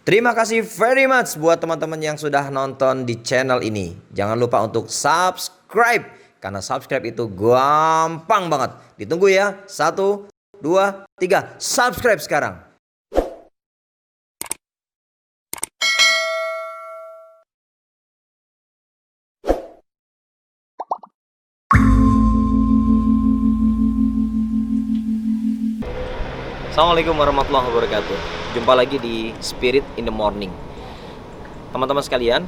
Terima kasih very much buat teman-teman yang sudah nonton di channel ini. Jangan lupa untuk subscribe, karena subscribe itu gampang banget. Ditunggu ya. 1, 2, 3. Subscribe sekarang. Assalamualaikum warahmatullahi wabarakatuh. Jumpa lagi di Spirit in the Morning. Teman-teman sekalian,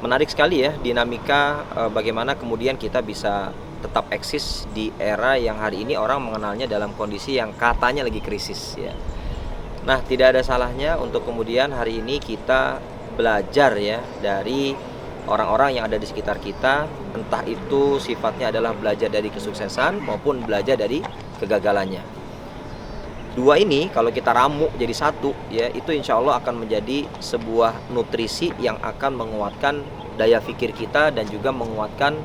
menarik sekali ya dinamika bagaimana kemudian kita bisa tetap eksis di era yang hari ini orang mengenalnya dalam kondisi yang katanya lagi krisis ya. Nah, tidak ada salahnya untuk kemudian hari ini kita belajar ya dari orang-orang yang ada di sekitar kita, entah itu sifatnya adalah belajar dari kesuksesan maupun belajar dari kegagalannya. Dua ini kalau kita ramu jadi satu ya, itu insya Allah akan menjadi sebuah nutrisi yang akan menguatkan daya pikir kita dan juga menguatkan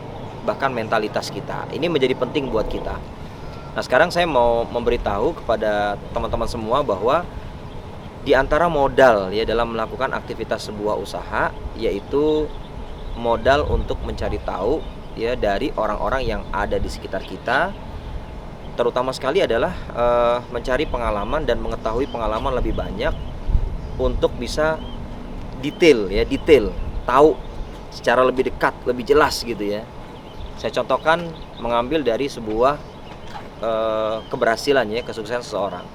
bahkan mentalitas kita. Ini menjadi penting buat kita. Nah, sekarang saya mau memberitahu kepada teman-teman semua bahwa di antara modal ya dalam melakukan aktivitas sebuah usaha, yaitu modal untuk mencari tahu ya dari orang-orang yang ada di sekitar kita, terutama sekali adalah mencari pengalaman dan mengetahui pengalaman lebih banyak untuk bisa detail, tahu secara lebih dekat, lebih jelas gitu ya. Saya contohkan mengambil dari sebuah keberhasilan ya, kesuksesan seseorang.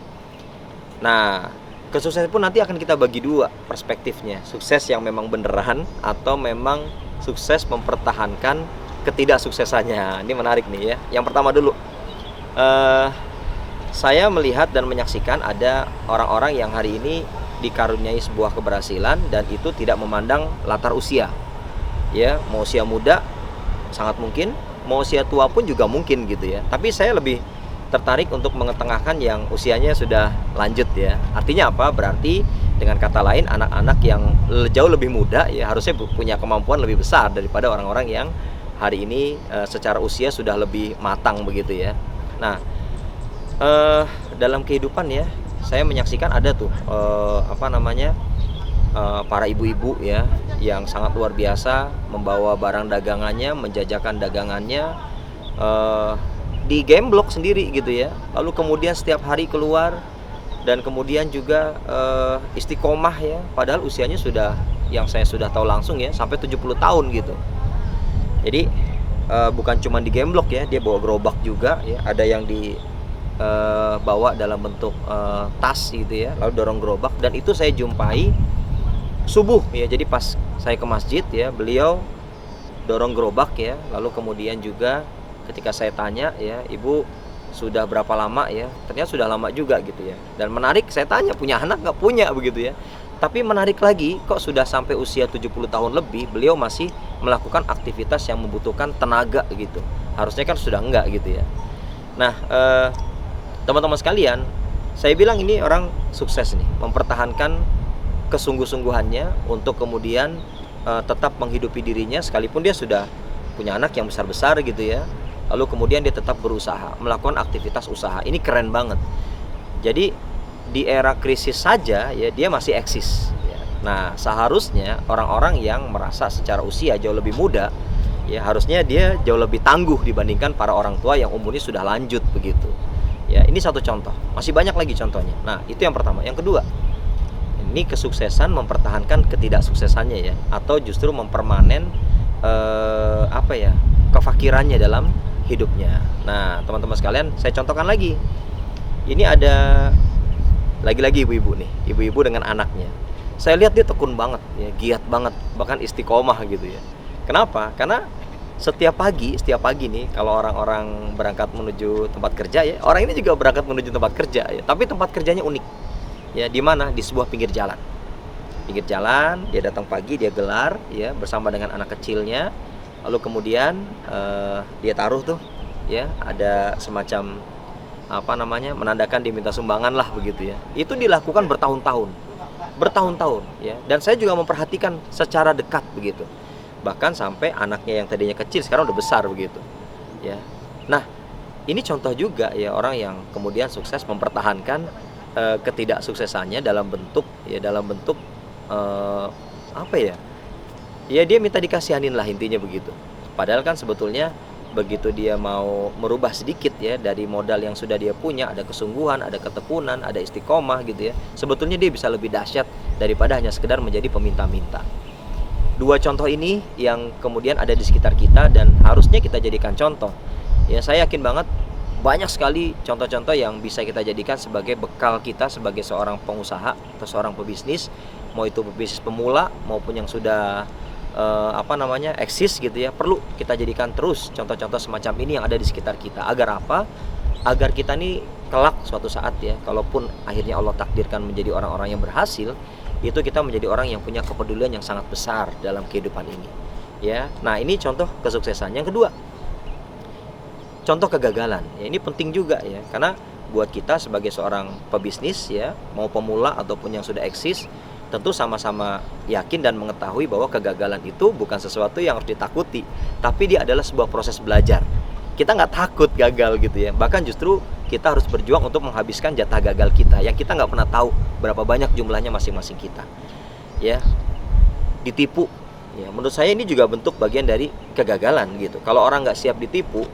Nah, kesuksesan pun nanti akan kita bagi dua perspektifnya. Sukses yang memang beneran atau memang sukses mempertahankan ketidaksuksesannya. Ini menarik nih ya. Yang pertama dulu, saya melihat dan menyaksikan ada orang-orang yang hari ini dikaruniai sebuah keberhasilan dan itu tidak memandang latar usia. Ya, mau usia muda sangat mungkin, mau usia tua pun juga mungkin gitu ya. Tapi saya lebih tertarik untuk mengetengahkan yang usianya sudah lanjut ya. Artinya apa? Berarti dengan kata lain anak-anak yang jauh lebih muda ya harusnya punya kemampuan lebih besar daripada orang-orang yang hari ini secara usia sudah lebih matang begitu ya. Nah, dalam kehidupan ya, saya menyaksikan ada tuh para ibu-ibu ya yang sangat luar biasa membawa barang dagangannya, menjajakan dagangannya di game block sendiri gitu ya. Lalu kemudian setiap hari keluar dan kemudian juga istiqomah ya, padahal usianya sudah, yang saya sudah tahu langsung ya, sampai 70 tahun gitu. Jadi bukan cuma di game block ya, dia bawa gerobak juga ya, ada yang dibawa dalam bentuk tas gitu ya, lalu dorong gerobak. Dan itu saya jumpai subuh ya, jadi pas saya ke masjid ya, beliau dorong gerobak ya. Lalu kemudian juga ketika saya tanya ya, ibu sudah berapa lama ya, ternyata sudah lama juga gitu ya. Dan menarik, saya tanya punya anak nggak, punya begitu ya. Tapi menarik lagi, kok sudah sampai usia 70 tahun lebih beliau masih melakukan aktivitas yang membutuhkan tenaga gitu. Harusnya kan sudah enggak gitu ya. Nah, teman-teman sekalian, saya bilang ini orang sukses nih, mempertahankan kesungguh-sungguhannya untuk kemudian tetap menghidupi dirinya sekalipun dia sudah punya anak yang besar-besar gitu ya. Lalu kemudian dia tetap berusaha, melakukan aktivitas usaha. Ini keren banget. Jadi di era krisis saja ya dia masih eksis ya. Nah, seharusnya orang-orang yang merasa secara usia jauh lebih muda ya, harusnya dia jauh lebih tangguh dibandingkan para orang tua yang umurnya sudah lanjut begitu ya. Ini satu contoh, masih banyak lagi contohnya. Nah, itu yang pertama. Yang kedua, ini kesuksesan mempertahankan ketidaksuksesannya ya, atau justru mempermanen kefakirannya dalam hidupnya. Nah, teman-teman sekalian, saya contohkan lagi. Ini ada lagi-lagi ibu-ibu nih, ibu-ibu dengan anaknya. Saya lihat dia tekun banget ya, giat banget, bahkan istiqomah gitu ya. Kenapa? Karena setiap pagi nih, kalau orang-orang berangkat menuju tempat kerja ya, orang ini juga berangkat menuju tempat kerja ya, tapi tempat kerjanya unik ya. Di mana? Di sebuah pinggir jalan. Pinggir jalan, dia datang pagi, dia gelar ya bersama dengan anak kecilnya. Lalu kemudian dia taruh tuh ya, ada semacam menandakan diminta sumbangan lah begitu ya. Itu dilakukan bertahun-tahun ya. Dan saya juga memperhatikan secara dekat begitu. Bahkan sampai anaknya yang tadinya kecil sekarang udah besar begitu ya. Nah, ini contoh juga ya orang yang kemudian sukses mempertahankan ketidaksuksesannya dalam bentuk apa ya? Ya dia minta dikasihanin lah, intinya begitu. Padahal kan sebetulnya begitu dia mau merubah sedikit ya dari modal yang sudah dia punya, ada kesungguhan, ada ketekunan, ada istiqomah gitu ya. Sebetulnya dia bisa lebih dahsyat daripada hanya sekedar menjadi peminta-minta. Dua contoh ini yang kemudian ada di sekitar kita dan harusnya kita jadikan contoh. Ya, saya yakin banget banyak sekali contoh-contoh yang bisa kita jadikan sebagai bekal kita sebagai seorang pengusaha atau seorang pebisnis, mau itu pebisnis pemula maupun yang sudah eksis gitu ya. Perlu kita jadikan terus contoh-contoh semacam ini yang ada di sekitar kita. Agar apa? Agar kita nih kelak suatu saat ya, kalaupun akhirnya Allah takdirkan menjadi orang-orang yang berhasil, itu kita menjadi orang yang punya kepedulian yang sangat besar dalam kehidupan ini ya. Nah, ini contoh kesuksesan. Yang kedua, contoh kegagalan. Ya, ini penting juga ya, karena buat kita sebagai seorang pebisnis ya, mau pemula ataupun yang sudah eksis, tentu sama-sama yakin dan mengetahui bahwa kegagalan itu bukan sesuatu yang harus ditakuti, tapi dia adalah sebuah proses belajar. Kita nggak takut gagal gitu ya, bahkan justru kita harus berjuang untuk menghabiskan jatah gagal kita yang kita nggak pernah tahu berapa banyak jumlahnya masing-masing kita ya. Ditipu ya, menurut saya ini juga bentuk bagian dari kegagalan gitu. Kalau orang nggak siap ditipu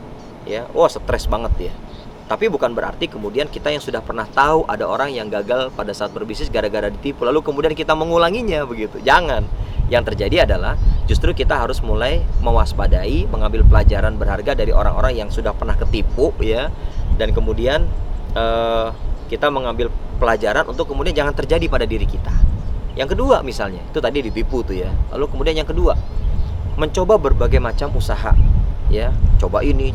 ya, wah stres banget ya. Tapi bukan berarti kemudian kita yang sudah pernah tahu ada orang yang gagal pada saat berbisnis gara-gara ditipu, lalu kemudian kita mengulanginya begitu. Jangan. Yang terjadi adalah justru kita harus mulai mewaspadai, mengambil pelajaran berharga dari orang-orang yang sudah pernah ketipu ya. Dan kemudian kita mengambil pelajaran untuk kemudian jangan terjadi pada diri kita. Yang kedua misalnya, itu tadi ditipu tuh ya. Lalu kemudian yang kedua, mencoba berbagai macam usaha ya, coba ini,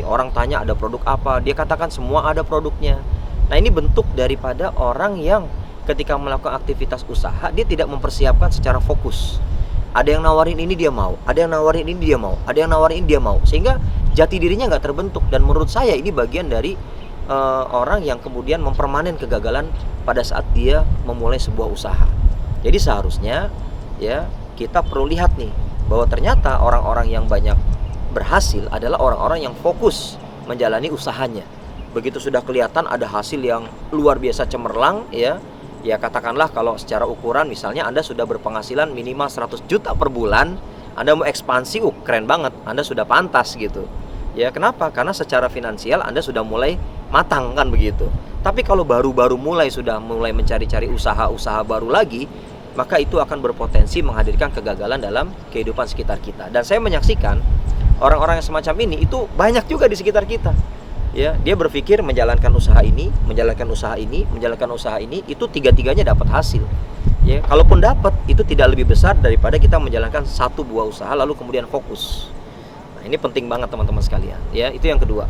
orang tanya ada produk apa, dia katakan semua ada produknya. Nah, ini bentuk daripada orang yang ketika melakukan aktivitas usaha dia tidak mempersiapkan secara fokus. Ada yang nawarin ini dia mau, ada yang nawarin ini dia mau, ada yang nawarin ini dia mau, sehingga jati dirinya nggak terbentuk. Dan menurut saya ini bagian dari orang yang kemudian mempermanen kegagalan pada saat dia memulai sebuah usaha. Jadi seharusnya ya kita perlu lihat nih bahwa ternyata orang-orang yang banyak berhasil adalah orang-orang yang fokus menjalani usahanya. Begitu sudah kelihatan ada hasil yang luar biasa cemerlang ya, ya katakanlah kalau secara ukuran misalnya Anda sudah berpenghasilan minimal 100 juta per bulan, Anda mau ekspansi, keren banget, Anda sudah pantas gitu. Ya kenapa? Karena secara finansial Anda sudah mulai matang kan begitu. Tapi kalau baru-baru sudah mulai mencari-cari usaha-usaha baru lagi, maka itu akan berpotensi menghadirkan kegagalan dalam kehidupan sekitar kita. Dan saya menyaksikan orang-orang yang semacam ini itu banyak juga di sekitar kita. Ya, dia berpikir menjalankan usaha ini, itu tiga-tiganya dapat hasil. Ya, kalaupun dapat itu tidak lebih besar daripada kita menjalankan satu buah usaha lalu kemudian fokus. Nah, ini penting banget teman-teman sekalian. Ya, itu yang kedua.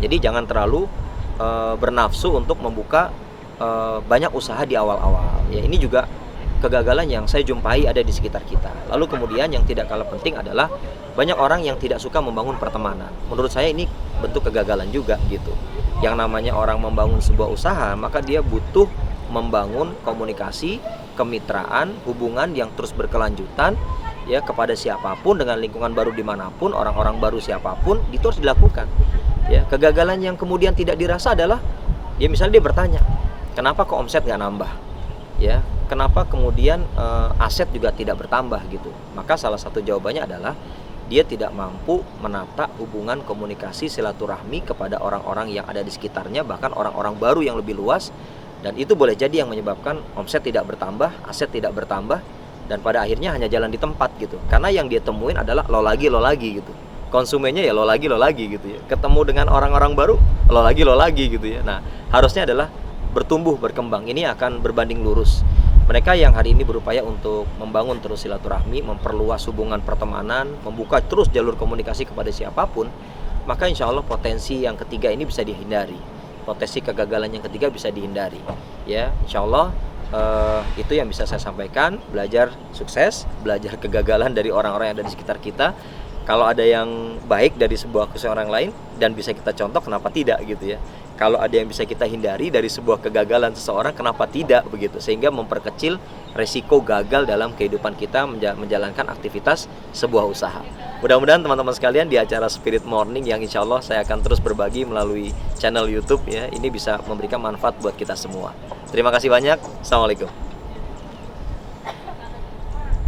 Jadi jangan terlalu bernafsu untuk membuka banyak usaha di awal-awal. Ya, ini juga kegagalan yang saya jumpai ada di sekitar kita. Lalu kemudian yang tidak kalah penting adalah banyak orang yang tidak suka membangun pertemanan. Menurut saya ini bentuk kegagalan juga gitu. Yang namanya orang membangun sebuah usaha, maka dia butuh membangun komunikasi, kemitraan, hubungan yang terus berkelanjutan ya kepada siapapun, dengan lingkungan baru dimanapun, orang-orang baru siapapun, itu harus dilakukan. Ya, kegagalan yang kemudian tidak dirasa adalah ya misalnya dia bertanya, kenapa kok omset nggak nambah? Ya, kenapa kemudian aset juga tidak bertambah gitu? Maka salah satu jawabannya adalah dia tidak mampu menata hubungan komunikasi silaturahmi kepada orang-orang yang ada di sekitarnya, bahkan orang-orang baru yang lebih luas. Dan itu boleh jadi yang menyebabkan omset tidak bertambah, aset tidak bertambah, dan pada akhirnya hanya jalan di tempat gitu. Karena yang dia temuin adalah lo lagi gitu. Konsumennya ya lo lagi gitu ya. Ketemu dengan orang-orang baru, lo lagi gitu ya. Nah, harusnya adalah bertumbuh, berkembang. Ini akan berbanding lurus. Mereka yang hari ini berupaya untuk membangun terus silaturahmi, memperluas hubungan pertemanan, membuka terus jalur komunikasi kepada siapapun, maka insya Allah potensi yang ketiga ini bisa dihindari. Potensi kegagalan yang ketiga bisa dihindari. Ya, insya Allah itu yang bisa saya sampaikan. Belajar sukses, belajar kegagalan dari orang-orang yang ada di sekitar kita. Kalau ada yang baik dari sebuah keseharian orang lain dan bisa kita contoh, kenapa tidak gitu ya. kalau ada yang bisa kita hindari dari sebuah kegagalan seseorang, kenapa tidak begitu, sehingga memperkecil resiko gagal dalam kehidupan kita menjalankan aktivitas sebuah usaha. Mudah-mudahan teman-teman sekalian di acara Spirit Morning yang insya Allah saya akan terus berbagi melalui channel YouTube ya, ini bisa memberikan manfaat buat kita semua. Terima kasih banyak. Assalamualaikum.